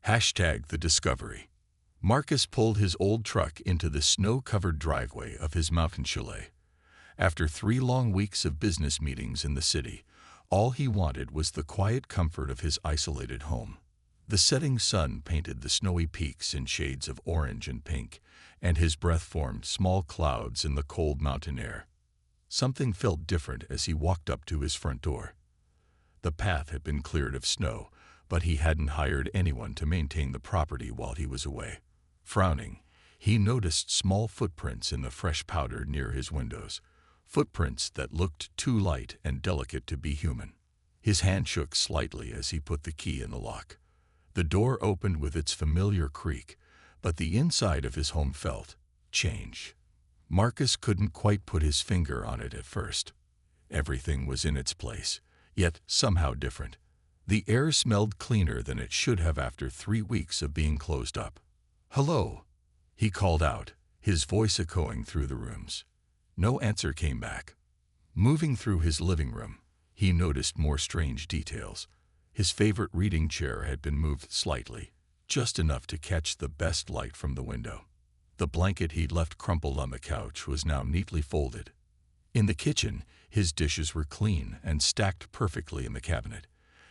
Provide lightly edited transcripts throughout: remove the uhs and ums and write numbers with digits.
Hashtag the discovery. Marcus pulled his old truck into the snow-covered driveway of his mountain chalet. After 3 long weeks of business meetings in the city, all he wanted was the quiet comfort of his isolated home. The setting sun painted the snowy peaks in shades of orange and pink, and his breath formed small clouds in the cold mountain air. Something felt different as he walked up to his front door. The path had been cleared of snow, but he hadn't hired anyone to maintain the property while he was away. Frowning, he noticed small footprints in the fresh powder near his windows, footprints that looked too light and delicate to be human. His hand shook slightly as he put the key in the lock. The door opened with its familiar creak, but the inside of his home felt change. Marcus couldn't quite put his finger on it at first. Everything was in its place, yet somehow different. The air smelled cleaner than it should have after 3 weeks of being closed up. "Hello," he called out, his voice echoing through the rooms. No answer came back. Moving through his living room, he noticed more strange details. His favorite reading chair had been moved slightly, just enough to catch the best light from the window. The blanket he'd left crumpled on the couch was now neatly folded. In the kitchen, his dishes were clean and stacked perfectly in the cabinet.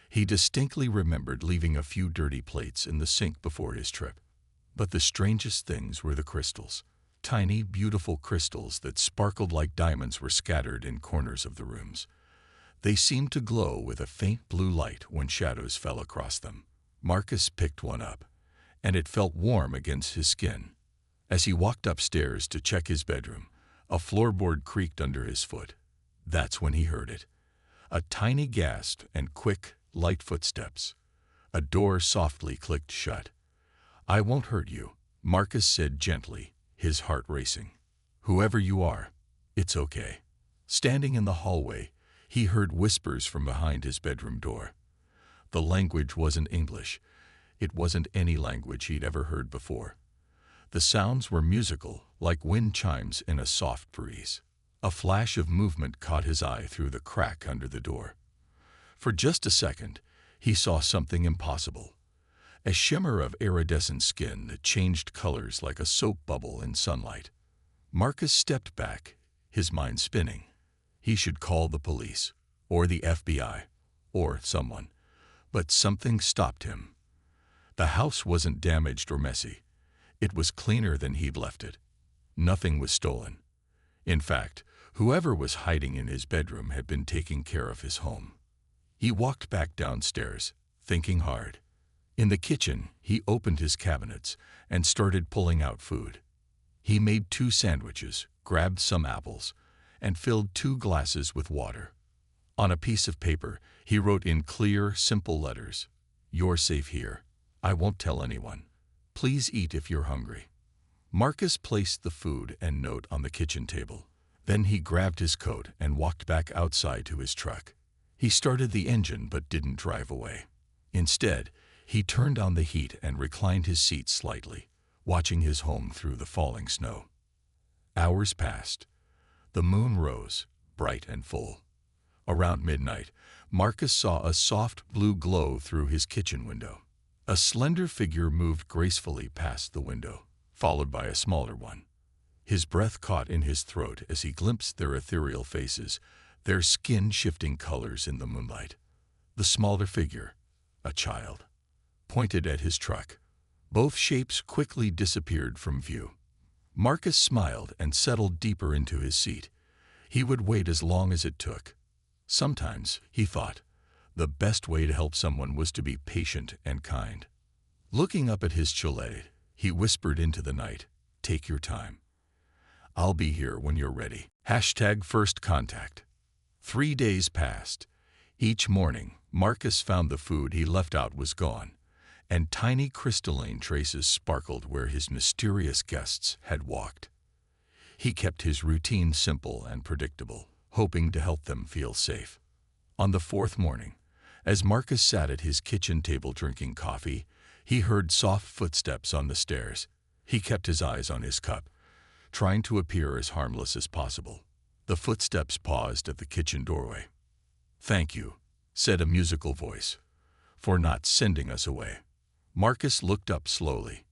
He distinctly remembered leaving a few dirty plates in the sink before his trip. But the strangest things were the crystals. Tiny, beautiful crystals that sparkled like diamonds were scattered in corners of the rooms. They seemed to glow with a faint blue light when shadows fell across them. Marcus picked one up, and it felt warm against his skin. As he walked upstairs to check his bedroom, a floorboard creaked under his foot. That's when he heard it. A tiny gasp and quick, light footsteps. A door softly clicked shut. "I won't hurt you," Marcus said gently, his heart racing. "Whoever you are, it's okay." Standing in the hallway, he heard whispers from behind his bedroom door. The language wasn't English. It wasn't any language he'd ever heard before. The sounds were musical, like wind chimes in a soft breeze. A flash of movement caught his eye through the crack under the door. For just a second, he saw something impossible. A shimmer of iridescent skin that changed colors like a soap bubble in sunlight. Marcus stepped back, his mind spinning. He should call the police, or the FBI, or someone. But something stopped him. The house wasn't damaged or messy. It was cleaner than he'd left it. Nothing was stolen. In fact, whoever was hiding in his bedroom had been taking care of his home. He walked back downstairs, thinking hard. In the kitchen, he opened his cabinets and started pulling out food. He made 2 sandwiches, grabbed some apples, and filled 2 glasses with water. On a piece of paper, he wrote in clear, simple letters, "You're safe here. I won't tell anyone. Please eat if you're hungry." Marcus placed the food and note on the kitchen table. Then he grabbed his coat and walked back outside to his truck. He started the engine but didn't drive away. Instead, he turned on the heat and reclined his seat slightly, watching his home through the falling snow. Hours passed. The moon rose, bright and full. Around midnight, Marcus saw a soft blue glow through his kitchen window. A slender figure moved gracefully past the window, followed by a smaller one. His breath caught in his throat as he glimpsed their ethereal faces, their skin shifting colors in the moonlight. The smaller figure, a child, pointed at his truck. Both shapes quickly disappeared from view. Marcus smiled and settled deeper into his seat. He would wait as long as it took. Sometimes, he thought, the best way to help someone was to be patient and kind. Looking up at his chalet, he whispered into the night, "Take your time. I'll be here when you're ready." Hashtag first contact. 3 days passed. Each morning, Marcus found the food he left out was gone, and tiny crystalline traces sparkled where his mysterious guests had walked. He kept his routine simple and predictable, hoping to help them feel safe. On the 4th morning, as Marcus sat at his kitchen table drinking coffee, he heard soft footsteps on the stairs. He kept his eyes on his cup, trying to appear as harmless as possible. The footsteps paused at the kitchen doorway. "Thank you," said a musical voice, "for not sending us away." Marcus looked up slowly.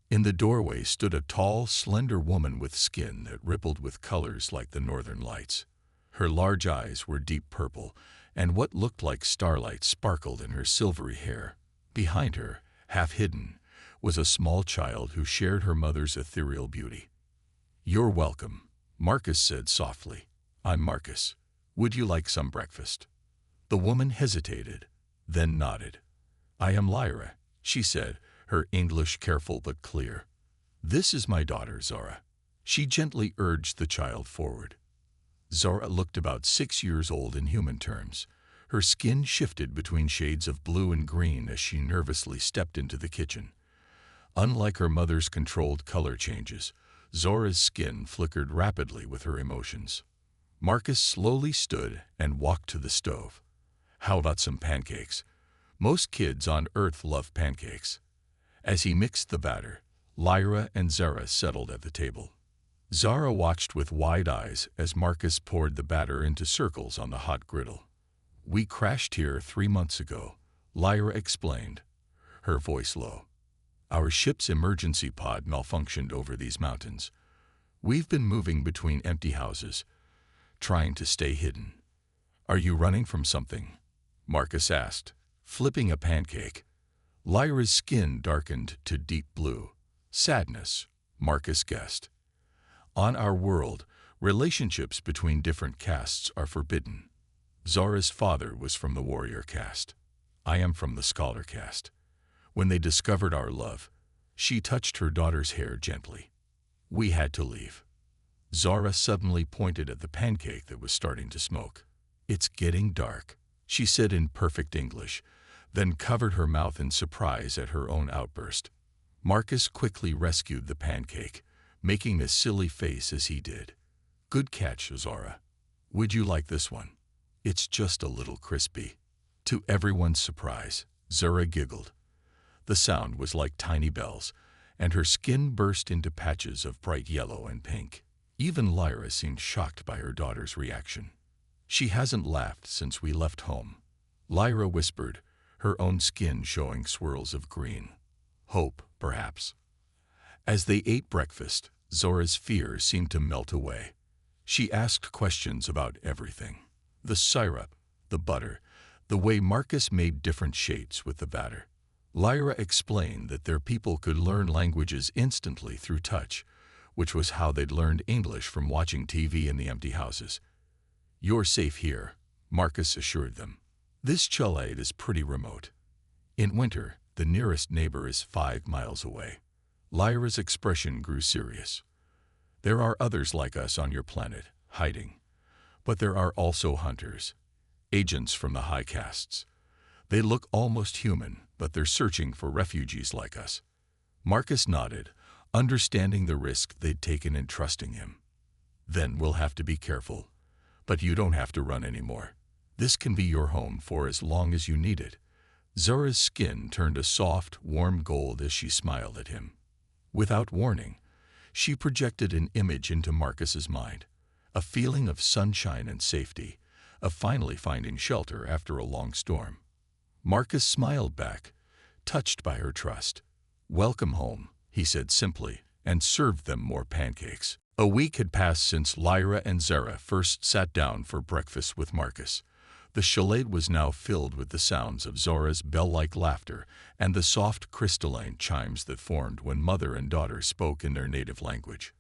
In the doorway stood a tall, slender woman with skin that rippled with colors like the northern lights. Her large eyes were deep purple, and what looked like starlight sparkled in her silvery hair. Behind her, half hidden, was a small child who shared her mother's ethereal beauty. "You're welcome," Marcus said softly. "I'm Marcus. Would you like some breakfast?" The woman hesitated, then nodded. "I am Lyra," she said, her English careful but clear. "This is my daughter, Zara." She gently urged the child forward. Zara looked about 6 years old in human terms. Her skin shifted between shades of blue and green as she nervously stepped into the kitchen. Unlike her mother's controlled color changes, Zora's skin flickered rapidly with her emotions. Marcus slowly stood and walked to the stove. "How about some pancakes? Most kids on Earth love pancakes." As he mixed the batter, Lyra and Zara settled at the table. Zara watched with wide eyes as Marcus poured the batter into circles on the hot griddle. "We crashed here 3 months ago," Lyra explained, her voice low. "Our ship's emergency pod malfunctioned over these mountains. We've been moving between empty houses, trying to stay hidden." "Are you running from something?" Marcus asked, flipping a pancake. Lyra's skin darkened to deep blue. "Sadness," Marcus guessed. "On our world, relationships between different castes are forbidden. Zara's father was from the warrior caste. I am from the scholar caste. When they discovered our love," she touched her daughter's hair gently, "we had to leave." Zara suddenly pointed at the pancake that was starting to smoke. "It's getting dark," she said in perfect English, then covered her mouth in surprise at her own outburst. Marcus quickly rescued the pancake, making a silly face as he did. "Good catch, Zara. Would you like this one? It's just a little crispy." To everyone's surprise, Zara giggled. The sound was like tiny bells, and her skin burst into patches of bright yellow and pink. Even Lyra seemed shocked by her daughter's reaction. "She hasn't laughed since we left home," Lyra whispered, her own skin showing swirls of green. "Hope, perhaps." As they ate breakfast, Zora's fears seemed to melt away. She asked questions about everything: the syrup, the butter, the way Marcus made different shapes with the batter. Lyra explained that their people could learn languages instantly through touch, which was how they'd learned English from watching TV in the empty houses. "You're safe here," Marcus assured them. "This chalet is pretty remote. In winter, the nearest neighbor is 5 miles away." Lyra's expression grew serious. "There are others like us on your planet, hiding. But there are also hunters, agents from the high castes. They look almost human, but they're searching for refugees like us." Marcus nodded, understanding the risk they'd taken in trusting him. "Then we'll have to be careful. But you don't have to run anymore. This can be your home for as long as you need it." Zora's skin turned a soft, warm gold as she smiled at him. Without warning, she projected an image into Marcus's mind, a feeling of sunshine and safety, of finally finding shelter after a long storm. Marcus smiled back, touched by her trust. "Welcome home," he said simply, and served them more pancakes. A week had passed since Lyra and Zara first sat down for breakfast with Marcus. The chalet was now filled with the sounds of Zora's bell-like laughter and the soft crystalline chimes that formed when mother and daughter spoke in their native language.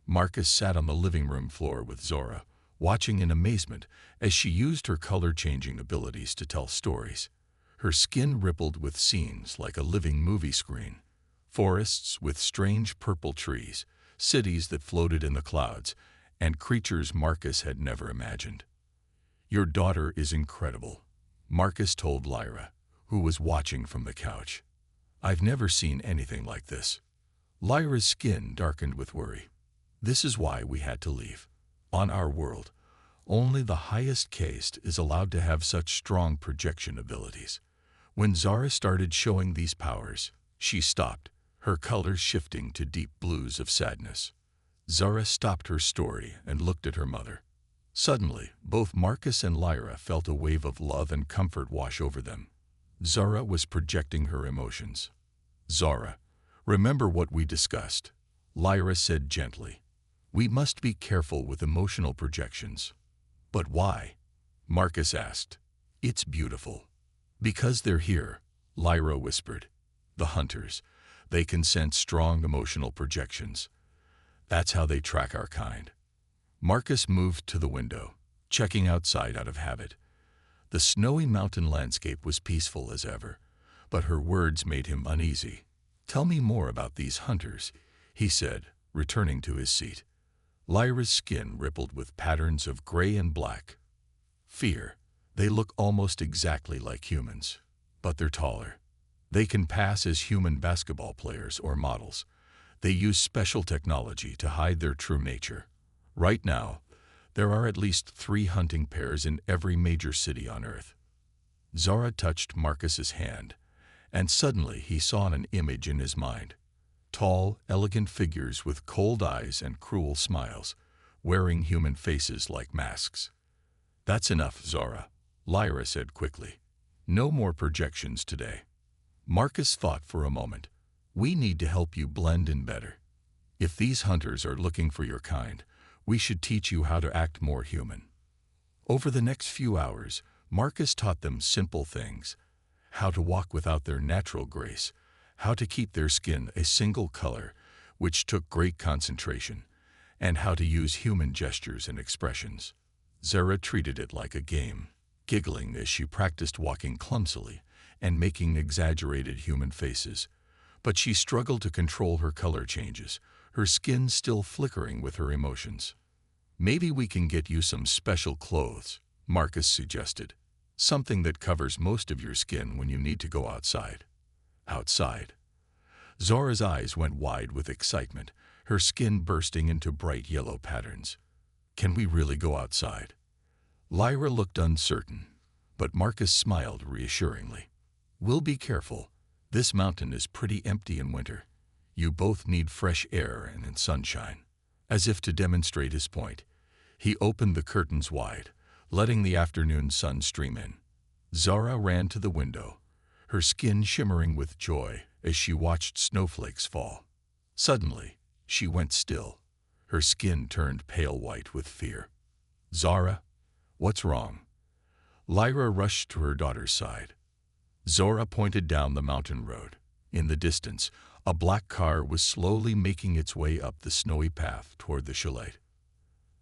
Marcus sat on the living room floor with Zora, watching in amazement as she used her color-changing abilities to tell stories. Her skin rippled with scenes like a living movie screen. Forests with strange purple trees, cities that floated in the clouds, and creatures Marcus had never imagined. "Your daughter is incredible," Marcus told Lyra, who was watching from the couch. "I've never seen anything like this." Lyra's skin darkened with worry. "This is why we had to leave. On our world, only the highest caste is allowed to have such strong projection abilities." When Zara started showing these powers, she stopped, her colors shifting to deep blues of sadness. Zara stopped her story and looked at her mother. Suddenly, both Marcus and Lyra felt a wave of love and comfort wash over them. Zara was projecting her emotions. Zara, remember what we discussed, Lyra said gently. We must be careful with emotional projections. But why? Marcus asked. It's beautiful. Because they're here, Lyra whispered. The hunters. They can sense strong emotional projections. That's how they track our kind. Marcus moved to the window, checking outside out of habit. The snowy mountain landscape was peaceful as ever, but her words made him uneasy. Tell me more about these hunters, he said, returning to his seat. Lyra's skin rippled with patterns of gray and black. Fear. They look almost exactly like humans, but they're taller. They can pass as human basketball players or models. They use special technology to hide their true nature. Right now, there are at least 3 hunting pairs in every major city on Earth. Zara touched Marcus's hand, and suddenly he saw an image in his mind. Tall, elegant figures with cold eyes and cruel smiles, wearing human faces like masks. That's enough, Zara, Lyra said quickly. No more projections today. Marcus thought for a moment. We need to help you blend in better. If these hunters are looking for your kind, we should teach you how to act more human. Over the next few hours, Marcus taught them simple things. How to walk without their natural grace, how to keep their skin a single color, which took great concentration, and how to use human gestures and expressions. Zara treated it like a game, giggling as she practiced walking clumsily and making exaggerated human faces. But she struggled to control her color changes, her skin still flickering with her emotions. Maybe we can get you some special clothes, Marcus suggested. Something that covers most of your skin when you need to go outside. Outside. Zara's eyes went wide with excitement, her skin bursting into bright yellow patterns. Can we really go outside? Lyra looked uncertain, but Marcus smiled reassuringly. We'll be careful. This mountain is pretty empty in winter. You both need fresh air and sunshine. As if to demonstrate his point, he opened the curtains wide, letting the afternoon sun stream in. Zara ran to the window, her skin shimmering with joy as she watched snowflakes fall. Suddenly, she went still. Her skin turned pale white with fear. Zara, what's wrong? Lyra rushed to her daughter's side. Zara pointed down the mountain road. In the distance, a black car was slowly making its way up the snowy path toward the chalet.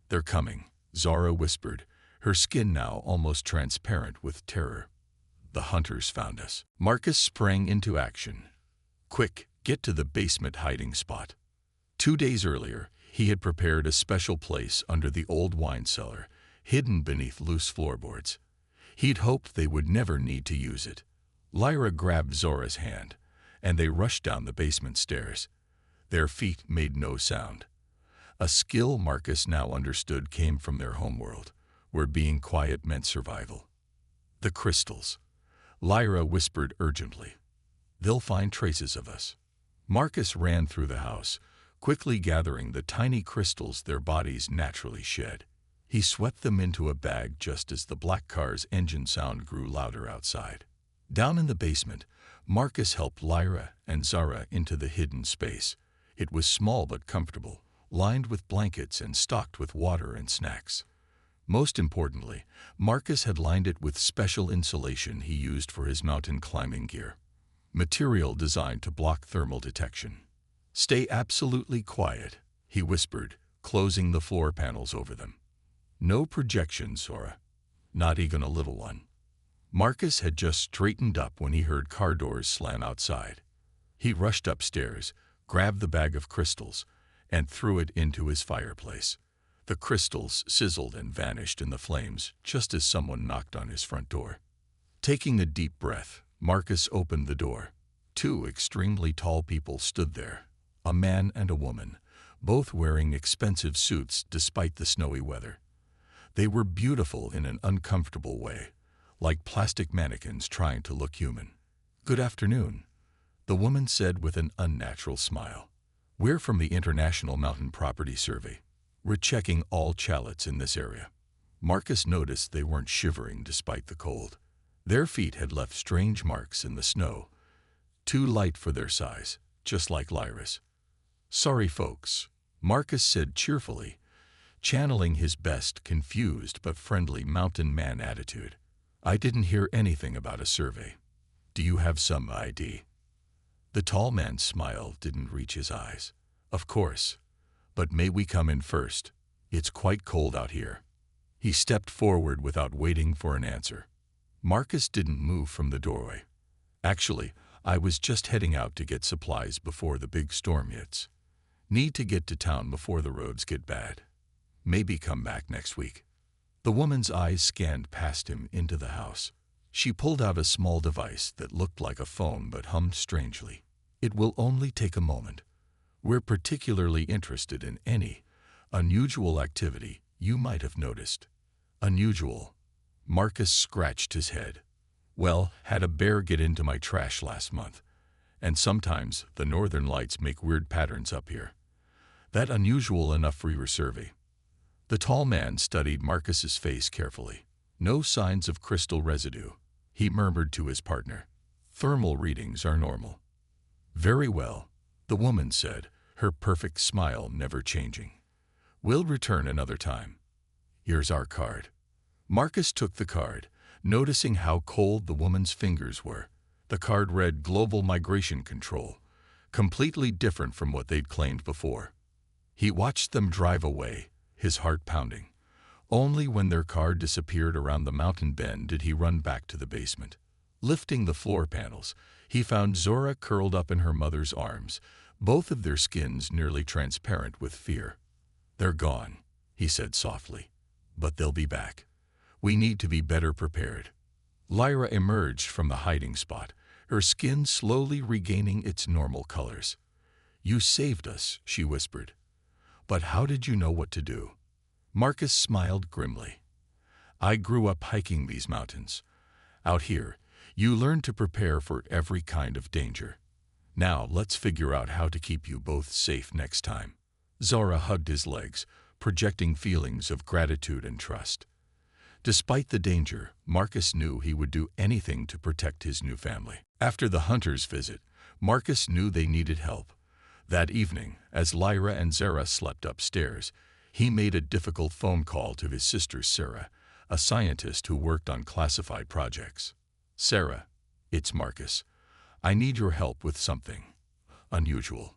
They're coming, Zara whispered, her skin now almost transparent with terror. The hunters found us. Marcus sprang into action. Quick, get to the basement hiding spot. 2 days earlier, he had prepared a special place under the old wine cellar, hidden beneath loose floorboards. He'd hoped they would never need to use it. Lyra grabbed Zora's hand, and they rushed down the basement stairs. Their feet made no sound. A skill Marcus now understood came from their homeworld, where being quiet meant survival. The crystals. Lyra whispered urgently. They'll find traces of us. Marcus ran through the house, quickly gathering the tiny crystals their bodies naturally shed. He swept them into a bag just as the black car's engine sound grew louder outside. Down in the basement, Marcus helped Lyra and Zara into the hidden space. It was small but comfortable, lined with blankets and stocked with water and snacks. Most importantly, Marcus had lined it with special insulation he used for his mountain climbing gear. Material designed to block thermal detection. Stay absolutely quiet, he whispered, closing the floor panels over them. No projections, Zora. Not even a little one. Marcus had just straightened up when he heard car doors slam outside. He rushed upstairs, grabbed the bag of crystals, and threw it into his fireplace. The crystals sizzled and vanished in the flames just as someone knocked on his front door. Taking a deep breath, Marcus opened the door. 2 extremely tall people stood there, a man and a woman, both wearing expensive suits despite the snowy weather. They were beautiful in an uncomfortable way, like plastic mannequins trying to look human. Good afternoon, the woman said with an unnatural smile. We're from the International Mountain Property Survey. We're checking all chalets in this area. Marcus noticed they weren't shivering despite the cold. Their feet had left strange marks in the snow, Too light for their size, just like Lyra's. Sorry, folks, Marcus said cheerfully, channeling his best confused but friendly mountain man attitude. I didn't hear anything about a survey. Do you have some ID? The tall man's smile didn't reach his eyes. Of course, but may we come in first? It's quite cold out here. He stepped forward without waiting for an answer. Marcus didn't move from the doorway. Actually, I was just heading out to get supplies before the big storm hits. Need to get to town before the roads get bad. Maybe come back next week. The woman's eyes scanned past him into the house. She pulled out a small device that looked like a phone but hummed strangely. It will only take a moment. We're particularly interested in any unusual activity you might have noticed. Unusual. Marcus scratched his head. Well, had a bear get into my trash last month. And sometimes the northern lights make weird patterns up here. That unusual enough for your survey. The tall man studied Marcus's face carefully. No signs of crystal residue. He murmured to his partner. Thermal readings are normal. Very well, the woman said, her perfect smile never changing. We'll return another time. Here's our card. Marcus took the card, noticing how cold the woman's fingers were. The card read Global Migration Control, completely different from what they'd claimed before. He watched them drive away, his heart pounding. Only when their car disappeared around the mountain bend did he run back to the basement. Lifting the floor panels, he found Zora curled up in her mother's arms, both of their skins nearly transparent with fear. They're gone, he said softly. But they'll be back. We need to be better prepared. Lyra emerged from the hiding spot, her skin slowly regaining its normal colors. You saved us, she whispered. But how did you know what to do? Marcus smiled grimly. I grew up hiking these mountains. Out here, you learn to prepare for every kind of danger. Now let's figure out how to keep you both safe next time. Zora hugged his legs, projecting feelings of gratitude and trust. Despite the danger, Marcus knew he would do anything to protect his new family. After the hunter's visit, Marcus knew they needed help. That evening, as Lyra and Zara slept upstairs, he made a difficult phone call to his sister Sarah, a scientist who worked on classified projects. Sarah, it's Marcus. I need your help with something unusual.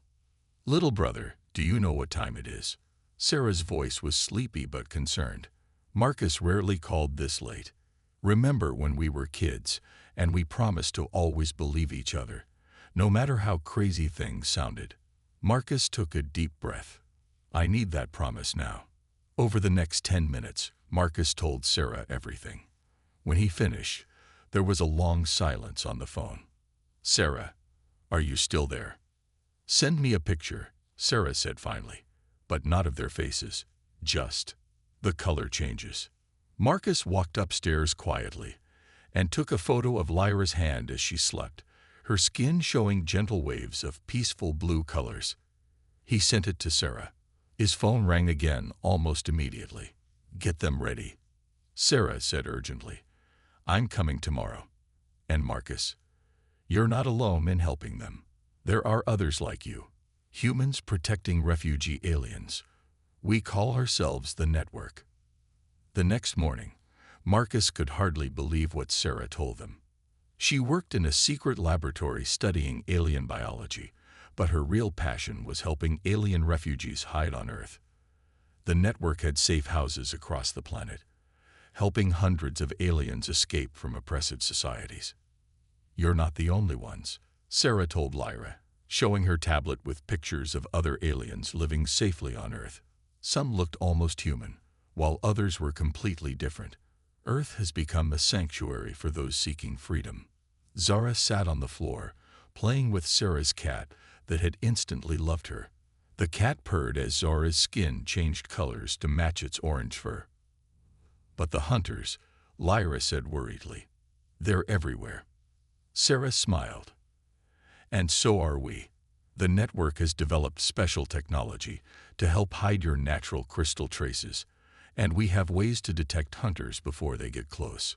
Little brother, do you know what time it is? Sarah's voice was sleepy but concerned. Marcus rarely called this late. Remember when we were kids, and we promised to always believe each other, no matter how crazy things sounded. Marcus took a deep breath. I need that promise now. Over the next 10 minutes, Marcus told Sarah everything. When he finished, there was a long silence on the phone. Sarah, are you still there? Send me a picture, Sarah said finally, but not of their faces, just the color changes. Marcus walked upstairs quietly and took a photo of Lyra's hand as she slept, her skin showing gentle waves of peaceful blue colors. He sent it to Sarah. His phone rang again almost immediately. Get them ready, Sarah said urgently. I'm coming tomorrow. And Marcus, you're not alone in helping them. There are others like you, humans protecting refugee aliens. We call ourselves the Network. The next morning, Marcus could hardly believe what Sarah told them. She worked in a secret laboratory studying alien biology, but her real passion was helping alien refugees hide on Earth. The network had safe houses across the planet, helping hundreds of aliens escape from oppressive societies. You're not the only ones, Sarah told Lyra, showing her tablet with pictures of other aliens living safely on Earth. Some looked almost human, while others were completely different. Earth has become a sanctuary for those seeking freedom. Zara sat on the floor, playing with Sarah's cat that had instantly loved her. The cat purred as Zara's skin changed colors to match its orange fur. But the hunters, Lyra said worriedly, they're everywhere. Sarah smiled. And so are we. The network has developed special technology to help hide your natural crystal traces, and we have ways to detect hunters before they get close.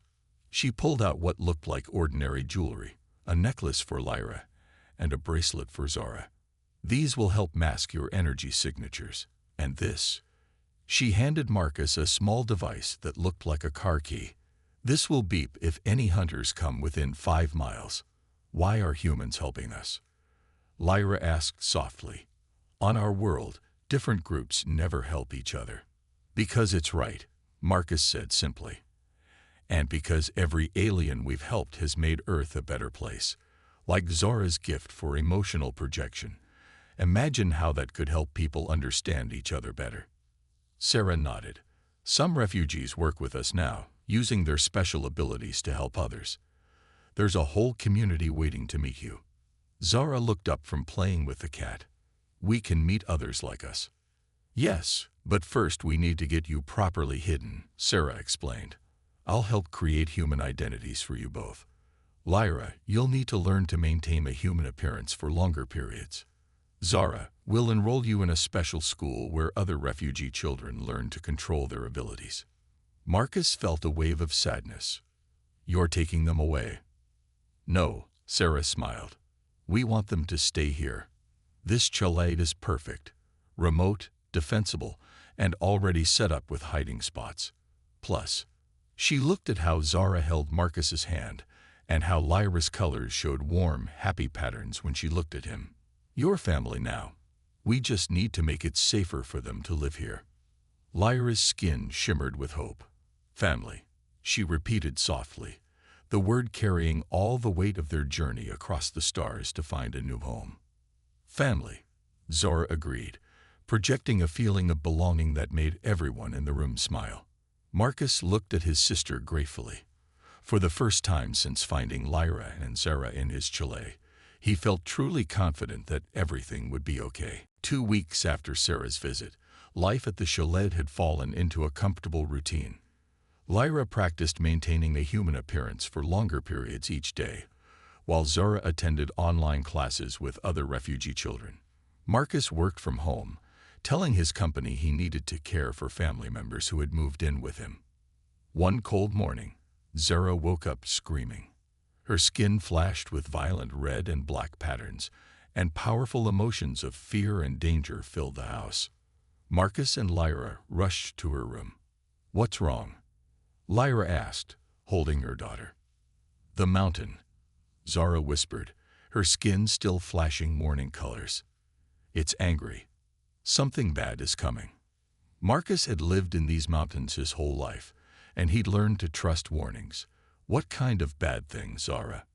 She pulled out what looked like ordinary jewelry, a necklace for Lyra, and a bracelet for Zara. These will help mask your energy signatures. And this. She handed Marcus a small device that looked like a car key. This will beep if any hunters come within 5 miles. Why are humans helping us? Lyra asked softly. On our world, different groups never help each other. Because it's right, Marcus said simply. And because every alien we've helped has made Earth a better place. Like Zara's gift for emotional projection. Imagine how that could help people understand each other better. Sarah nodded. Some refugees work with us now, using their special abilities to help others. There's a whole community waiting to meet you. Zara looked up from playing with the cat. We can meet others like us. Yes, but first we need to get you properly hidden, Sarah explained. I'll help create human identities for you both. Lyra, you'll need to learn to maintain a human appearance for longer periods. Zara, we'll enroll you in a special school where other refugee children learn to control their abilities. Marcus felt a wave of sadness. You're taking them away. No, Sarah smiled. We want them to stay here. This chalet is perfect, remote, defensible, and already set up with hiding spots. Plus, she looked at how Zara held Marcus's hand and how Lyra's colors showed warm, happy patterns when she looked at him. Your family now. We just need to make it safer for them to live here. Lyra's skin shimmered with hope. Family, she repeated softly, the word carrying all the weight of their journey across the stars to find a new home. Family, Zara agreed, projecting a feeling of belonging that made everyone in the room smile. Marcus looked at his sister gratefully. For the first time since finding Lyra and Zara in his chalet, he felt truly confident that everything would be okay. 2 weeks after Sarah's visit, life at the chalet had fallen into a comfortable routine. Lyra practiced maintaining a human appearance for longer periods each day, while Zara attended online classes with other refugee children. Marcus worked from home, telling his company he needed to care for family members who had moved in with him. One cold morning, Zara woke up screaming. Her skin flashed with violent red and black patterns, and powerful emotions of fear and danger filled the house. Marcus and Lyra rushed to her room. What's wrong? Lyra asked, holding her daughter. The mountain, Zara whispered, her skin still flashing morning colors. It's angry. Something bad is coming. Marcus had lived in these mountains his whole life, and he'd learned to trust warnings. What kind of bad thing, Zara?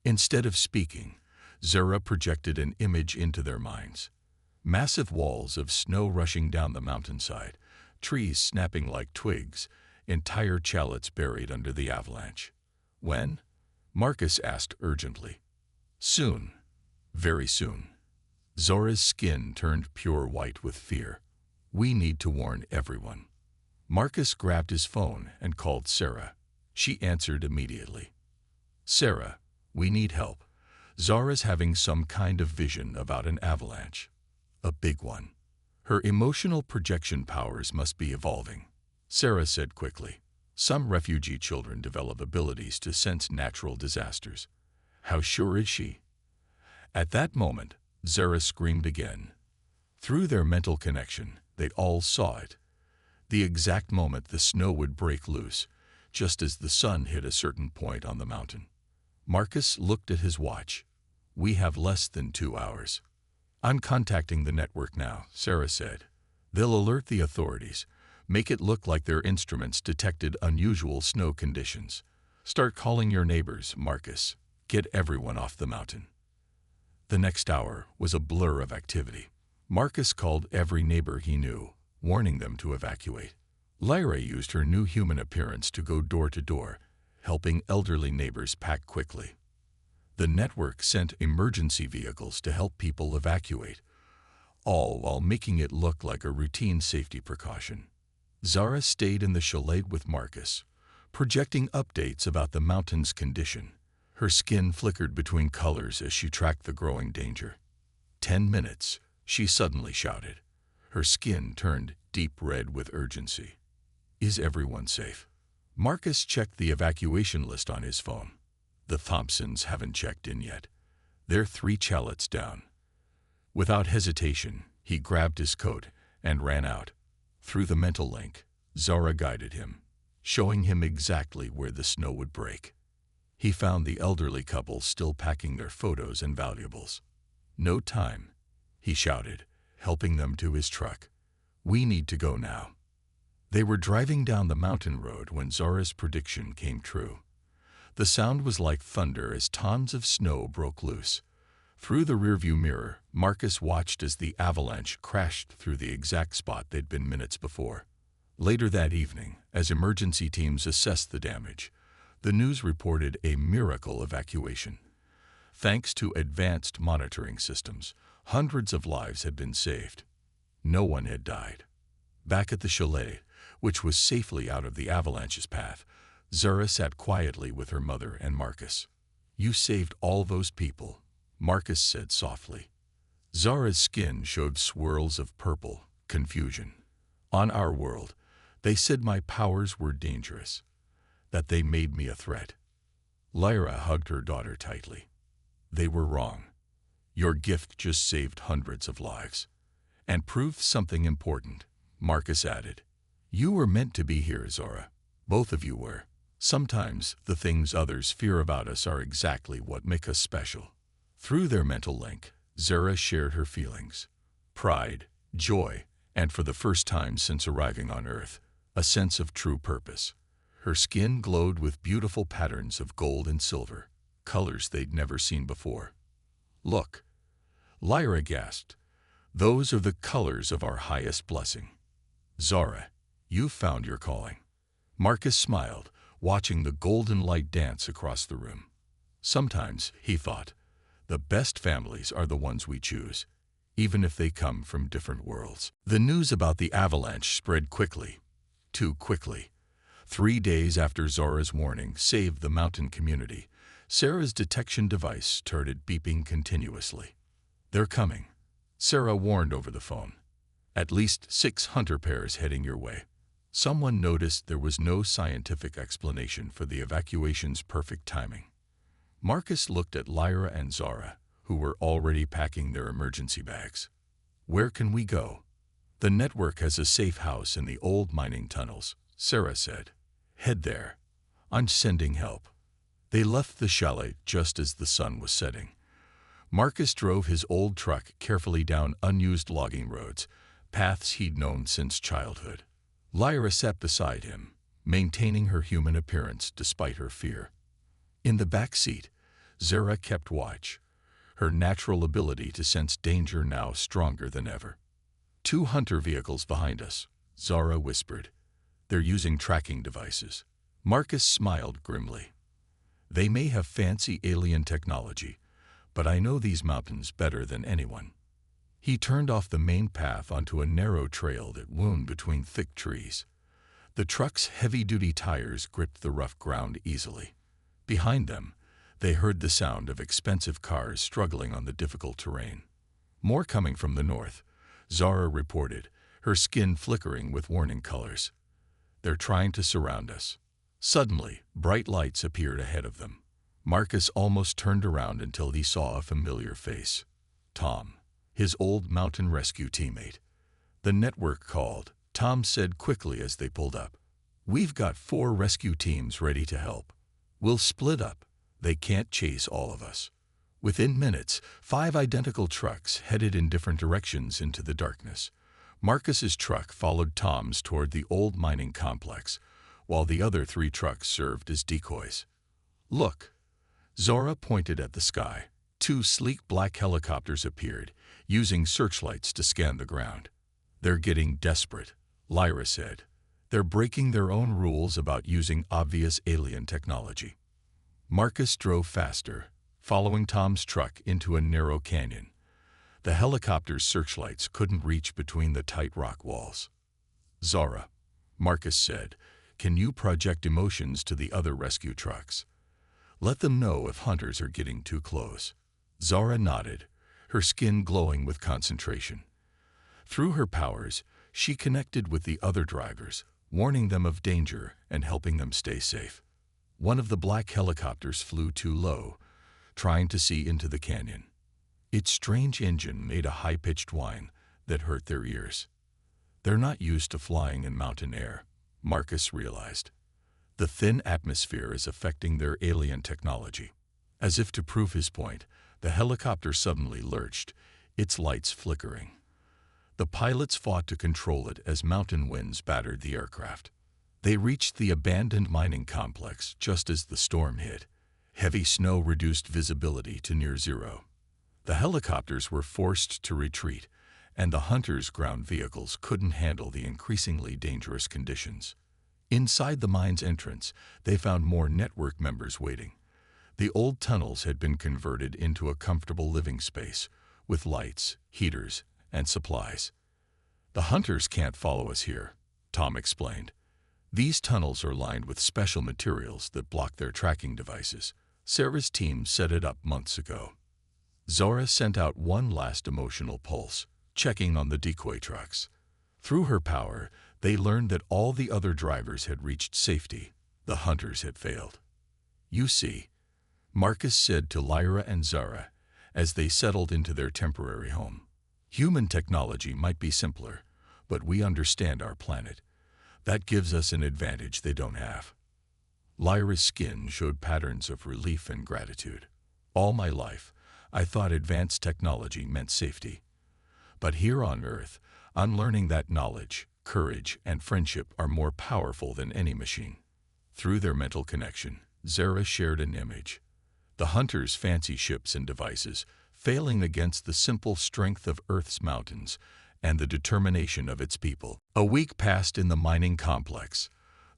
Instead of speaking, Zara projected an image into their minds. Massive walls of snow rushing down the mountainside, trees snapping like twigs, entire chalets buried under the avalanche. When? Marcus asked urgently. Soon. Very soon. Zara's skin turned pure white with fear. We need to warn everyone. Marcus grabbed his phone and called Sarah. She answered immediately. Sarah, we need help. Zara's having some kind of vision about an avalanche. A big one. Her emotional projection powers must be evolving. Sarah said quickly. Some refugee children develop abilities to sense natural disasters. How sure is she? At that moment, Zara screamed again. Through their mental connection, they all saw it. The exact moment the snow would break loose, just as the sun hit a certain point on the mountain. Marcus looked at his watch. We have less than 2 hours. I'm contacting the network now, Sarah said. They'll alert the authorities. Make it look like their instruments detected unusual snow conditions. Start calling your neighbors, Marcus. Get everyone off the mountain. The next hour was a blur of activity. Marcus called every neighbor he knew, warning them to evacuate. Lyra used her new human appearance to go door to door, helping elderly neighbors pack quickly. The network sent emergency vehicles to help people evacuate, all while making it look like a routine safety precaution. Zara stayed in the chalet with Marcus, projecting updates about the mountain's condition. Her skin flickered between colors as she tracked the growing danger. 10 minutes, she suddenly shouted. Her skin turned deep red with urgency. Is everyone safe? Marcus checked the evacuation list on his phone. The Thompsons haven't checked in yet. They're 3 chalets down. Without hesitation, he grabbed his coat and ran out. Through the mental link, Zara guided him, showing him exactly where the snow would break. He found the elderly couple still packing their photos and valuables. "No time," he shouted, helping them to his truck. "We need to go now." They were driving down the mountain road when Zara's prediction came true. The sound was like thunder as tons of snow broke loose. Through the rearview mirror, Marcus watched as the avalanche crashed through the exact spot they'd been minutes before. Later that evening, as emergency teams assessed the damage, the news reported a miracle evacuation. Thanks to advanced monitoring systems, hundreds of lives had been saved. No one had died. Back at the chalet, which was safely out of the avalanche's path, Zara sat quietly with her mother and Marcus. "You saved all those people," Marcus said softly. Zara's skin showed swirls of purple, confusion. "On our world, they said my powers were dangerous, that they made me a threat." Lyra hugged her daughter tightly. "They were wrong. Your gift just saved hundreds of lives. And proved something important," Marcus added. "You were meant to be here, Zara. Both of you were. Sometimes the things others fear about us are exactly what make us special." Through their mental link, Zara shared her feelings. Pride, joy, and for the first time since arriving on Earth, a sense of true purpose. Her skin glowed with beautiful patterns of gold and silver, colors they'd never seen before. "Look," Lyra gasped. "Those are the colors of our highest blessing." "Zara, you've found your calling." Marcus smiled, watching the golden light dance across the room. Sometimes, he thought, the best families are the ones we choose, even if they come from different worlds. The news about the avalanche spread quickly, too quickly. 3 days after Zara's warning saved the mountain community, Sarah's detection device started beeping continuously. "They're coming," Sarah warned over the phone. "At least 6 hunter pairs heading your way." Someone noticed there was no scientific explanation for the evacuation's perfect timing. Marcus looked at Lyra and Zara, who were already packing their emergency bags. "Where can we go?" "The network has a safe house in the old mining tunnels," Sarah said. "Head there. I'm sending help." They left the chalet just as the sun was setting. Marcus drove his old truck carefully down unused logging roads, paths he'd known since childhood. Lyra sat beside him, maintaining her human appearance despite her fear. In the back seat, Zara kept watch, her natural ability to sense danger now stronger than ever. "2 hunter vehicles behind us," Zara whispered. "They're using tracking devices." Marcus smiled grimly. "They may have fancy alien technology, but I know these mountains better than anyone." He turned off the main path onto a narrow trail that wound between thick trees. The truck's heavy-duty tires gripped the rough ground easily. Behind them, they heard the sound of expensive cars struggling on the difficult terrain. "More coming from the north," Zara reported, her skin flickering with warning colors. "They're trying to surround us." Suddenly, bright lights appeared ahead of them. Marcus almost turned around until he saw a familiar face. Tom, his old mountain rescue teammate. "The network called," Tom said quickly as they pulled up. "We've got 4 rescue teams ready to help. We'll split up. They can't chase all of us." Within minutes, 5 identical trucks headed in different directions into the darkness. Marcus's truck followed Tom's toward the old mining complex, while the other 3 trucks served as decoys. "Look," Zara pointed at the sky. 2 sleek black helicopters appeared, using searchlights to scan the ground. "They're getting desperate," Lyra said. "They're breaking their own rules about using obvious alien technology." Marcus drove faster, following Tom's truck into a narrow canyon. The helicopter's searchlights couldn't reach between the tight rock walls. "Zara," Marcus said, "can you project emotions to the other rescue trucks? Let them know if hunters are getting too close." Zara nodded, her skin glowing with concentration. Through her powers, she connected with the other drivers, warning them of danger and helping them stay safe. One of the black helicopters flew too low, trying to see into the canyon. Its strange engine made a high-pitched whine that hurt their ears. They're not used to flying in mountain air, Marcus realized. The thin atmosphere is affecting their alien technology. As if to prove his point, the helicopter suddenly lurched, its lights flickering. The pilots fought to control it as mountain winds battered the aircraft. They reached the abandoned mining complex just as the storm hit. Heavy snow reduced visibility to near zero. The helicopters were forced to retreat, and the hunters' ground vehicles couldn't handle the increasingly dangerous conditions. Inside the mine's entrance, they found more network members waiting. The old tunnels had been converted into a comfortable living space, with lights, heaters, and supplies. "The hunters can't follow us here," Tom explained. "These tunnels are lined with special materials that block their tracking devices. Sarah's team set it up months ago." Zora sent out one last emotional pulse, checking on the decoy trucks. Through her power, they learned that all the other drivers had reached safety. The hunters had failed. "You see," Marcus said to Lyra and Zara as they settled into their temporary home. "Human technology might be simpler, but we understand our planet. That gives us an advantage they don't have." Lyra's skin showed patterns of relief and gratitude. "All my life, I thought advanced technology meant safety. But here on Earth, I'm learning that knowledge, courage, and friendship are more powerful than any machine." Through their mental connection, Zara shared an image. The hunters' fancy ships and devices, failing against the simple strength of Earth's mountains and the determination of its people. A week passed in the mining complex.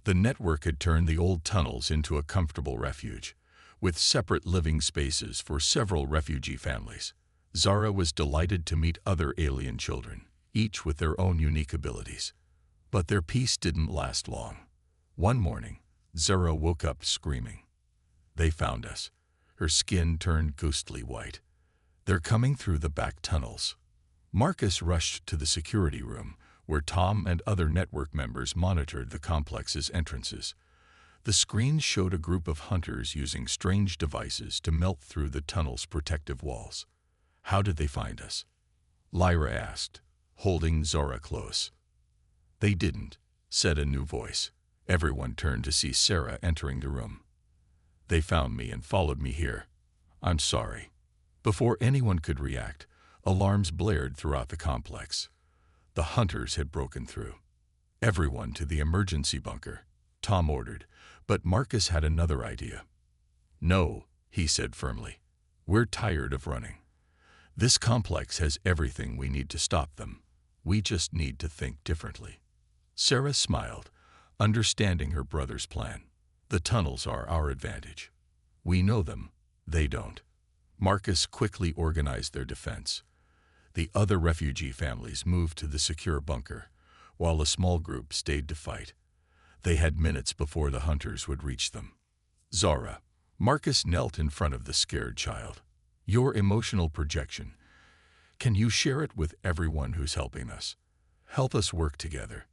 The network had turned the old tunnels into a comfortable refuge, with separate living spaces for several refugee families. Zara was delighted to meet other alien children, each with their own unique abilities. But their peace didn't last long. One morning, Zara woke up screaming. "They found us." Her skin turned ghostly white. "They're coming through the back tunnels." Marcus rushed to the security room, where Tom and other network members monitored the complex's entrances. The screens showed a group of hunters using strange devices to melt through the tunnel's protective walls. "How did they find us?" Lyra asked, holding Zora close. "They didn't," said a new voice. Everyone turned to see Sarah entering the room. "They found me and followed me here. I'm sorry." Before anyone could react, alarms blared throughout the complex. The hunters had broken through. "Everyone to the emergency bunker," Tom ordered, but Marcus had another idea. "No," he said firmly. "We're tired of running. This complex has everything we need to stop them. We just need to think differently." Sarah smiled, understanding her brother's plan. "The tunnels are our advantage. We know them, they don't." Marcus quickly organized their defense. The other refugee families moved to the secure bunker, while a small group stayed to fight. They had minutes before the hunters would reach them. "Zara," Marcus knelt in front of the scared child. "Your emotional projection. Can you share it with everyone who's helping us? Help us work together."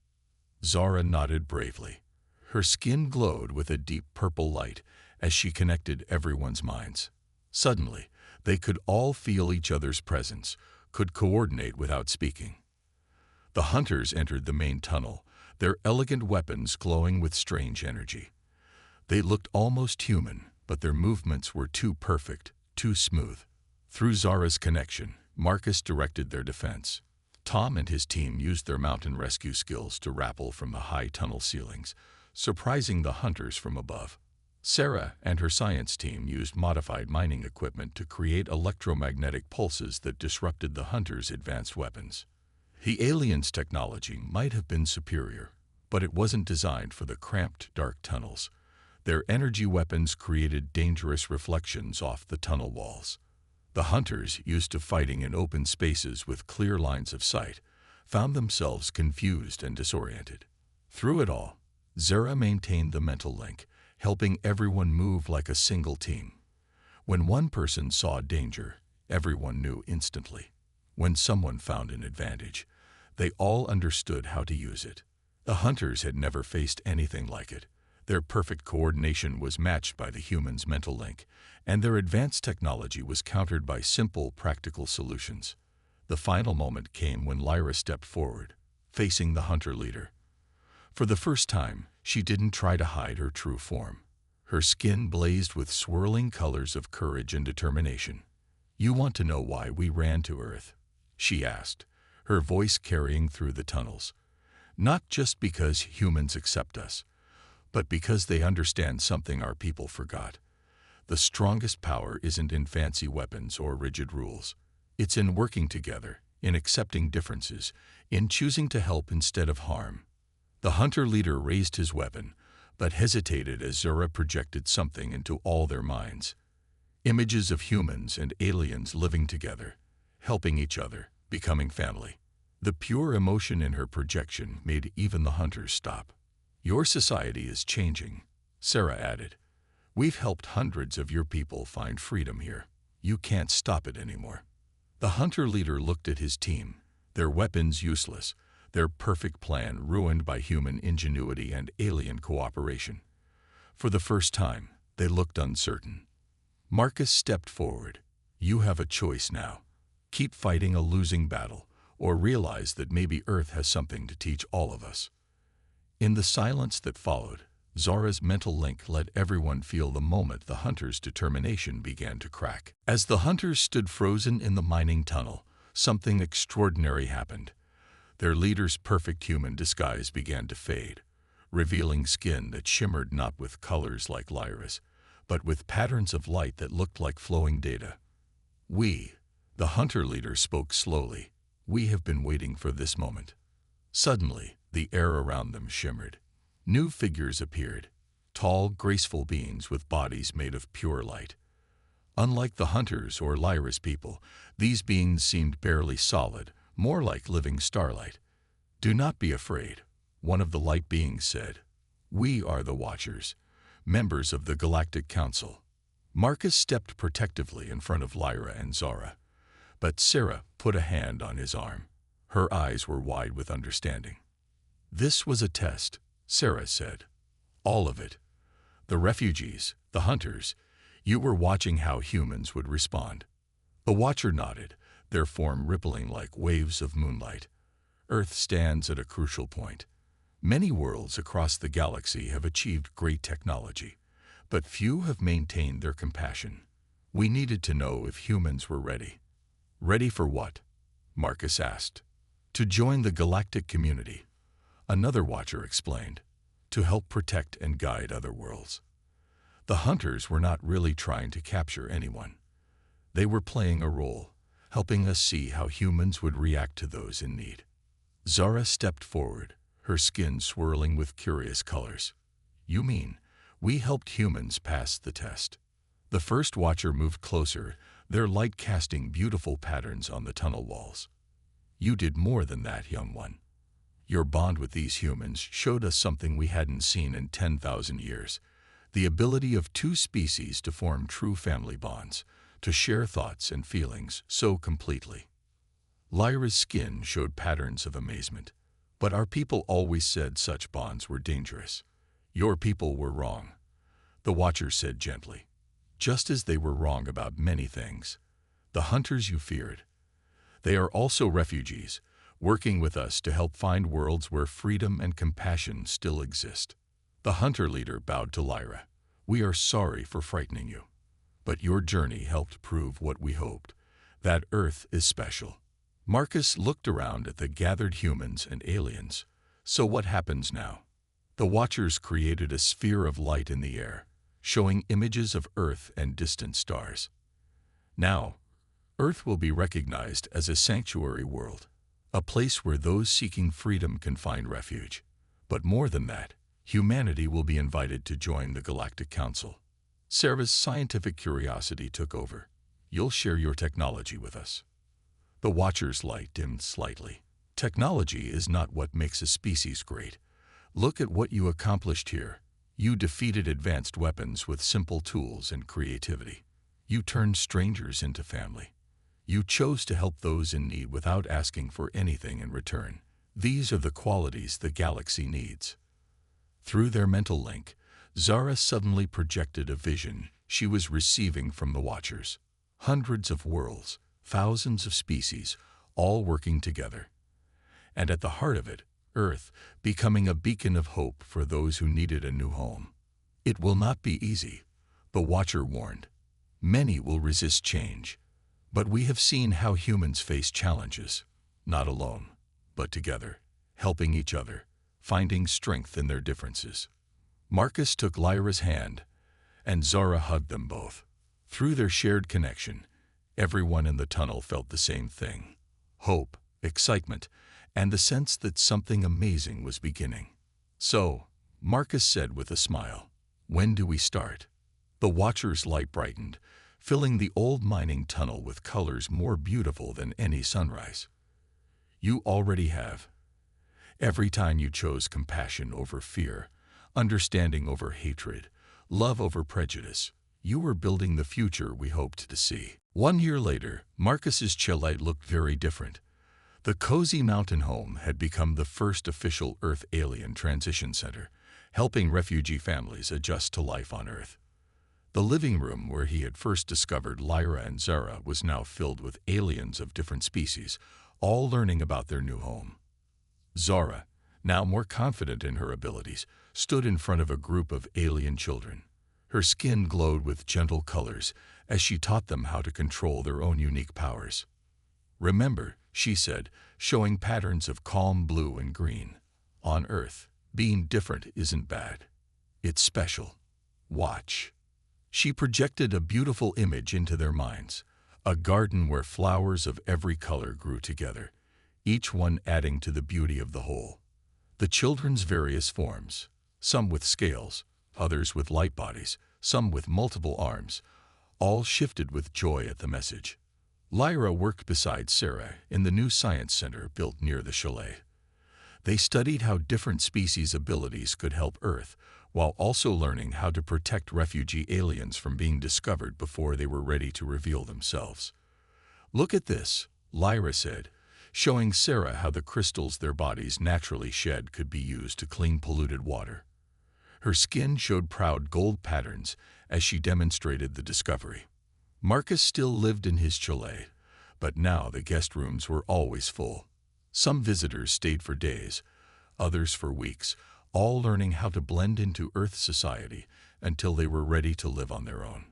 Zara nodded bravely. Her skin glowed with a deep purple light as she connected everyone's minds. Suddenly, they could all feel each other's presence, could coordinate without speaking. The hunters entered the main tunnel, their elegant weapons glowing with strange energy. They looked almost human, but their movements were too perfect, too smooth. Through Zara's connection, Marcus directed their defense. Tom and his team used their mountain rescue skills to rappel from the high tunnel ceilings, surprising the hunters from above. Sarah and her science team used modified mining equipment to create electromagnetic pulses that disrupted the hunters' advanced weapons. The aliens' technology might have been superior, but it wasn't designed for the cramped, dark tunnels. Their energy weapons created dangerous reflections off the tunnel walls. The hunters, used to fighting in open spaces with clear lines of sight, found themselves confused and disoriented. Through it all, Zara maintained the mental link, helping everyone move like a single team. When one person saw danger, everyone knew instantly. When someone found an advantage, they all understood how to use it. The hunters had never faced anything like it. Their perfect coordination was matched by the humans' mental link, and their advanced technology was countered by simple, practical solutions. The final moment came when Lyra stepped forward, facing the hunter leader. For the first time, she didn't try to hide her true form. Her skin blazed with swirling colors of courage and determination. "You want to know why we ran to Earth?" she asked, her voice carrying through the tunnels. "Not just because humans accept us, but because they understand something our people forgot. The strongest power isn't in fancy weapons or rigid rules. It's in working together, in accepting differences, in choosing to help instead of harm." The hunter leader raised his weapon, but hesitated as Zora projected something into all their minds. Images of humans and aliens living together, helping each other, becoming family. The pure emotion in her projection made even the hunters stop. "Your society is changing," Sarah added. "We've helped hundreds of your people find freedom here. You can't stop it anymore." The hunter leader looked at his team, their weapons useless, their perfect plan ruined by human ingenuity and alien cooperation. For the first time, they looked uncertain. Marcus stepped forward. "You have a choice now. Keep fighting a losing battle, or realize that maybe Earth has something to teach all of us." In the silence that followed, Zora's mental link let everyone feel the moment the hunters' determination began to crack. As the hunters stood frozen in the mining tunnel, something extraordinary happened. Their leader's perfect human disguise began to fade, revealing skin that shimmered not with colors like Lyra's, but with patterns of light that looked like flowing data. The hunter leader spoke slowly, "We have been waiting for this moment." Suddenly, the air around them shimmered. New figures appeared, tall, graceful beings with bodies made of pure light. Unlike the hunters or Lyra's people, these beings seemed barely solid, more like living starlight. "Do not be afraid," one of the light beings said. "We are the Watchers, members of the Galactic Council." Marcus stepped protectively in front of Lyra and Zora, but Sarah put a hand on his arm. Her eyes were wide with understanding. "This was a test," Sarah said. "All of it. The refugees, the hunters, you were watching how humans would respond." The Watcher nodded, their form rippling like waves of moonlight. "Earth stands at a crucial point. Many worlds across the galaxy have achieved great technology, but few have maintained their compassion. We needed to know if humans were ready." "Ready for what?" Marcus asked. "To join the galactic community," another Watcher explained, "to help protect and guide other worlds." The hunters were not really trying to capture anyone. They were playing a role, helping us see how humans would react to those in need. Zara stepped forward, her skin swirling with curious colors. "You mean, we helped humans pass the test?" The first Watcher moved closer, their light casting beautiful patterns on the tunnel walls. "You did more than that, young one. Your bond with these humans showed us something we hadn't seen in 10,000 years, the ability of two species to form true family bonds, to share thoughts and feelings so completely." Lyra's skin showed patterns of amazement. "But our people always said such bonds were dangerous." "Your people were wrong," the Watcher said gently, "just as they were wrong about many things. The hunters you feared. They are also refugees, working with us to help find worlds where freedom and compassion still exist." The hunter leader bowed to Lyra. "We are sorry for frightening you, but your journey helped prove what we hoped, that Earth is special." Marcus looked around at the gathered humans and aliens. "So what happens now?" The Watchers created a sphere of light in the air, showing images of Earth and distant stars. "Now, Earth will be recognized as a sanctuary world, a place where those seeking freedom can find refuge. But more than that, humanity will be invited to join the Galactic Council." Sarah's scientific curiosity took over. "You'll share your technology with us." The Watcher's light dimmed slightly. "Technology is not what makes a species great. Look at what you accomplished here. You defeated advanced weapons with simple tools and creativity. You turned strangers into family. You chose to help those in need without asking for anything in return. These are the qualities the galaxy needs." Through their mental link, Zara suddenly projected a vision she was receiving from the Watchers. Hundreds of worlds, thousands of species, all working together. And at the heart of it, Earth, becoming a beacon of hope for those who needed a new home. It will not be easy, the Watcher warned. Many will resist change. But we have seen how humans face challenges, not alone, but together, helping each other, finding strength in their differences. Marcus took Lyra's hand, and Zara hugged them both. Through their shared connection, everyone in the tunnel felt the same thing: hope, excitement, and the sense that something amazing was beginning. "So," Marcus said with a smile, "when do we start?" The Watcher's light brightened, filling the old mining tunnel with colors more beautiful than any sunrise. "You already have. Every time you chose compassion over fear, understanding over hatred, love over prejudice, you were building the future we hoped to see." 1 year later, Marcus's Chalet looked very different. The cozy mountain home had become the first official Earth alien transition center, helping refugee families adjust to life on Earth. The living room where he had first discovered Lyra and Zara was now filled with aliens of different species, all learning about their new home. Zara, now more confident in her abilities, stood in front of a group of alien children. Her skin glowed with gentle colors as she taught them how to control their own unique powers. "Remember," she said, showing patterns of calm blue and green. "On Earth, being different isn't bad. It's special. Watch." She projected a beautiful image into their minds, a garden where flowers of every color grew together, each one adding to the beauty of the whole. The children's various forms, some with scales, others with light bodies, some with multiple arms, all shifted with joy at the message. Lyra worked beside Sarah in the new science center built near the chalet. They studied how different species' abilities could help Earth, while also learning how to protect refugee aliens from being discovered before they were ready to reveal themselves. "Look at this," Lyra said, showing Sarah how the crystals their bodies naturally shed could be used to clean polluted water. Her skin showed proud gold patterns as she demonstrated the discovery. Marcus still lived in his chalet, but now the guest rooms were always full. Some visitors stayed for days, others for weeks, all learning how to blend into Earth society until they were ready to live on their own.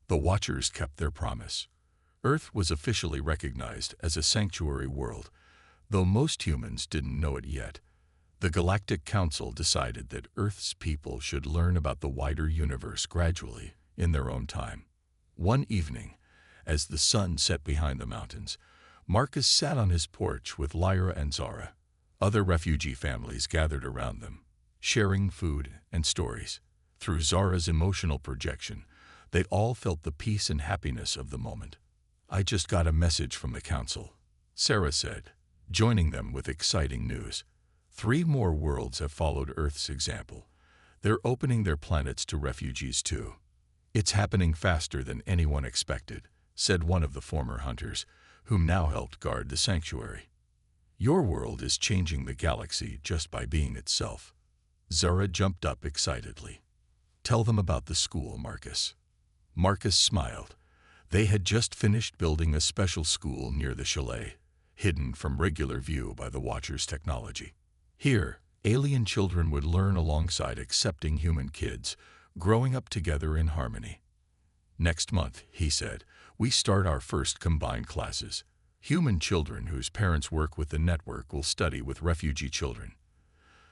The Watchers kept their promise. Earth was officially recognized as a sanctuary world, though most humans didn't know it yet. The Galactic Council decided that Earth's people should learn about the wider universe gradually, in their own time. One evening, as the sun set behind the mountains, Marcus sat on his porch with Lyra and Zara. Other refugee families gathered around them, sharing food and stories. Through Zara's emotional projection, they all felt the peace and happiness of the moment. "I just got a message from the council," Sarah said, joining them with exciting news. 3 more worlds have followed Earth's example. They're opening their planets to refugees too. "It's happening faster than anyone expected," said one of the former hunters, whom now helped guard the sanctuary. "Your world is changing the galaxy just by being itself." Zara jumped up excitedly. "Tell them about the school, Marcus." Marcus smiled. They had just finished building a special school near the chalet, hidden from regular view by the Watcher's technology. Here, alien children would learn alongside accepting human kids, growing up together in harmony. "Next month," he said, "we start our first combined classes. Human children whose parents work with the network will study with refugee children.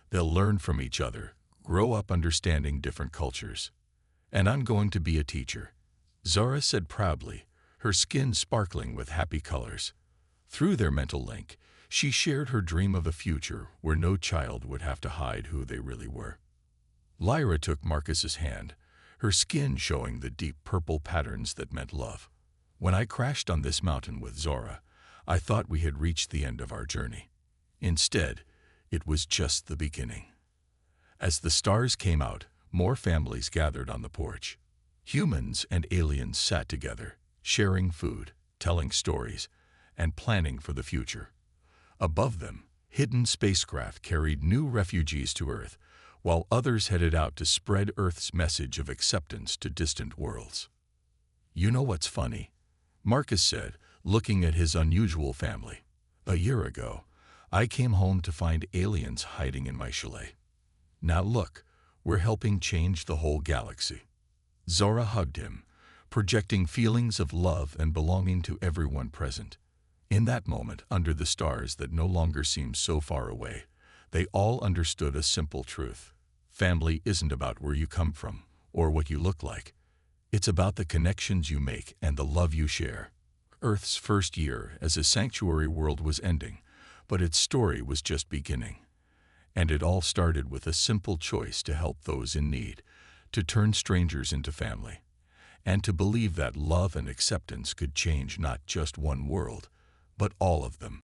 They'll learn from each other, grow up understanding different cultures. And I'm going to be a teacher," Zara said proudly, her skin sparkling with happy colors. Through their mental link, she shared her dream of a future where no child would have to hide who they really were. Lyra took Marcus's hand, her skin showing the deep purple patterns that meant love. "When I crashed on this mountain with Zara, I thought we had reached the end of our journey. Instead, it was just the beginning." As the stars came out, more families gathered on the porch. Humans and aliens sat together, sharing food, telling stories, and planning for the future. Above them, hidden spacecraft carried new refugees to Earth, while others headed out to spread Earth's message of acceptance to distant worlds. "You know what's funny?" Marcus said, looking at his unusual family. "A year ago, I came home to find aliens hiding in my chalet. Now look, we're helping change the whole galaxy." Zora hugged him, projecting feelings of love and belonging to everyone present. In that moment, under the stars that no longer seemed so far away, they all understood a simple truth. Family isn't about where you come from or what you look like. It's about the connections you make and the love you share. Earth's first year as a sanctuary world was ending, but its story was just beginning. And it all started with a simple choice to help those in need, to turn strangers into family, and to believe that love and acceptance could change not just one world, but all of them.